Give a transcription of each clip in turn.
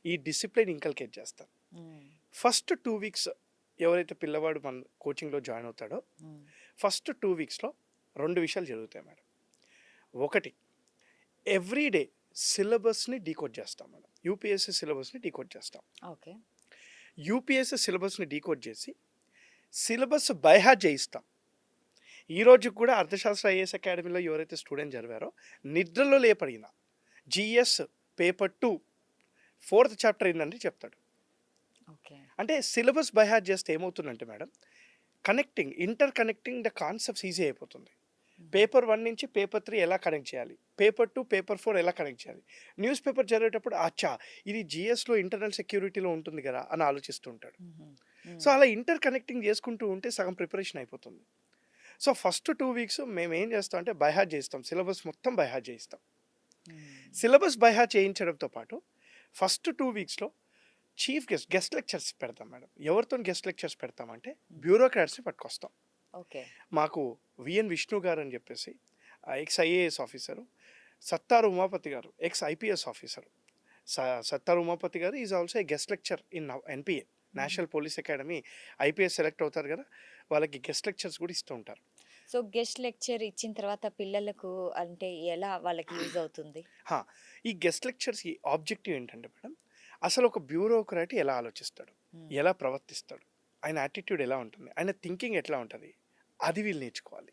ఈ discipline inculcate చేస్తాను. హ్మ్. ఫస్ట్ 2 వీక్స్ ఎవరైతే పిల్లవాడు మన కోచింగ్‌లో జాయిన్ అవుతాడో, హ్మ్. ఫస్ట్ 2 వీక్స్‌లో 2 విషయాలు జరుగుతాయి మేడం. ఒకటి, ఎవ్రీ డే సిలబస్‌ని డీకోడ్ చేస్తాం మేడం. యూపీఎస్‌సి సిలబస్‌ని డీకోడ్ చేస్తాం. ఓకే. యూపీఎస్‌సి సిలబస్‌ని డీకోడ్ చేసి, సిలబస్ బై హార్ట్ చేయిస్తాం. ఈరోజు కూడా అర్థశాస్త్ర ఐఏఎస్ అకాడమీలో ఎవరైతే స్టూడెంట్ చదివారో, నిద్రలో లేపడిగిన జీఎస్ పేపర్ 2 4th చాప్టర్ ఏందంటే చెప్తాడు. ఓకే. అంటే సిలబస్ బై హార్ట్ చేస్తే ఏమవుతుందంటే madam, inter connecting the concepts easy అయిపోతుంది. పేపర్ 1 నుంచి పేపర్ 3 ఎలా కనెక్ట్ చేయాలి, పేపర్ 2 పేపర్ 4 ఎలా కనెక్ట్ చేయాలి, న్యూస్ పేపర్ చదివేటప్పుడు అచ్చా ఇది జిఎస్లో ఇంటర్నల్ సెక్యూరిటీలో ఉంటుంది కదా అని ఆలోచిస్తూ ఉంటాడు. హుహు. సో హ్మ్. అలా ఇంటర్ కనెక్టింగ్ చేసుకుంటూ ఉంటే సగం ప్రిపరేషన్ అయిపోతుంది. సో ఫస్ట్ 2 వీక్స్ మేము ఏం చేస్తాం అంటే బై హార్ట్ చేయిస్తాం, సిలబస్ మొత్తం బై హార్ట్ చేయిస్తాం. హ్మ్. సిలబస్ బై హార్ట్ చేయించడంతో పాటు ఫస్ట్ 2 వీక్స్లో చీఫ్ గెస్ట్ లెక్చర్స్ పెడతాం మేడం. ఎవరితో గెస్ట్ లెక్చర్స్ పెడతామంటే బ్యూరోక్రాట్స్ని పట్టుకొస్తాం. ఓకే. మాకు విఎన్ విష్ణు గారు అని చెప్పేసి ex IAS officer, Sattaru Umapathi garu ex IPS officer. Sattaru Umapathi garu is also a guest lecture in NPA, హుహు. National police academy. IPS select అవుతారు కదా, వాళ్ళకి గెస్ట్ లెక్చర్స్ కూడా ఇస్తూ ఉంటారు. సో, గెస్ట్ లెక్చర్ ఇచ్చిన తర్వాత పిల్లలకు అంటే ఎలా వాళ్ళకి యూజ్ అవుతుంది? హా, ఈ గెస్ట్ లెక్చర్స్ ఈ ఆబ్జెక్టివ్ ఏంటంటే మేడం, అసలు ఒక బ్యూరోక్రాట్ ఎలా ఆలోచిస్తాడు, హ్మ్. ఎలా ప్రవర్తిస్తాడు, ఆయన యాటిట్యూడ్ ఎలా ఉంటుంది, ఆయన థింకింగ్ ఎట్లా ఉంటుంది, అది వీళ్ళు నేర్చుకోవాలి.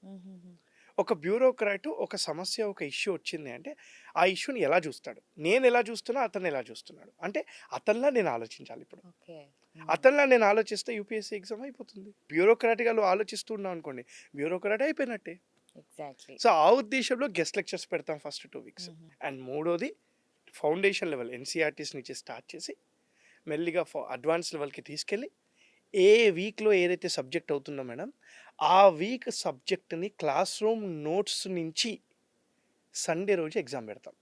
హుహుహు. ఒక బ్యూరోక్రాట్ ఒక సమస్య, ఒక ఇష్యూ వచ్చింది అంటే ఆ ఇష్యూని ఎలా చూస్తాడు, నేను ఎలా చూస్తున్నా అతను ఎలా చూస్తున్నాడు, అంటే అతనిలా నేను ఆలోచించాలి. ఇప్పుడు ఓకే. హ్మ్. అతనిలా నేను ఆలోచిస్తే యూపీఎస్సీ ఎగ్జామ్ అయిపోతుంది. బ్యూరోక్రాట్గా ఆలోచిస్తూ ఉన్నాం అనుకోండి, బ్యూరోక్రాట్ అయిపోయినట్టే. ఎగ్జాక్ట్‌లీ. సో ఆ ఉద్దేశంలో గెస్ట్ లెక్చర్స్ పెడతాం ఫస్ట్ 2 వీక్స్. హుహు. అండ్ మూడోది ఫౌండేషన్ లెవెల్ ఎన్సీఆర్టీస్ నుంచి స్టార్ట్ చేసి మెల్లిగా అడ్వాన్స్ లెవెల్కి తీసుకెళ్ళి ఏ వీక్లో ఏదైతే సబ్జెక్ట్ అవుతుందో మేడం, ఆ వీక్ సబ్జెక్ట్ని క్లాస్ రూమ్ నోట్స్ నుంచి సండే రోజు ఎగ్జామ్ పెడతాం.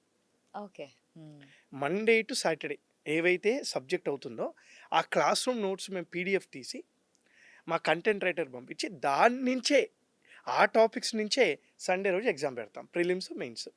ఓకే. హ్మ్. మండే టు సాటర్డే ఏవైతే సబ్జెక్ట్ అవుతుందో ఆ క్లాస్ రూమ్ నోట్స్ మేము పీడిఎఫ్ తీసి మా కంటెంట్ రైటర్ పంపించి దాని నుంచే, ఆ టాపిక్స్ నుంచే సండే రోజు ఎగ్జామ్ పెడతాం, ప్రిలిమ్స్ మెయిన్స్.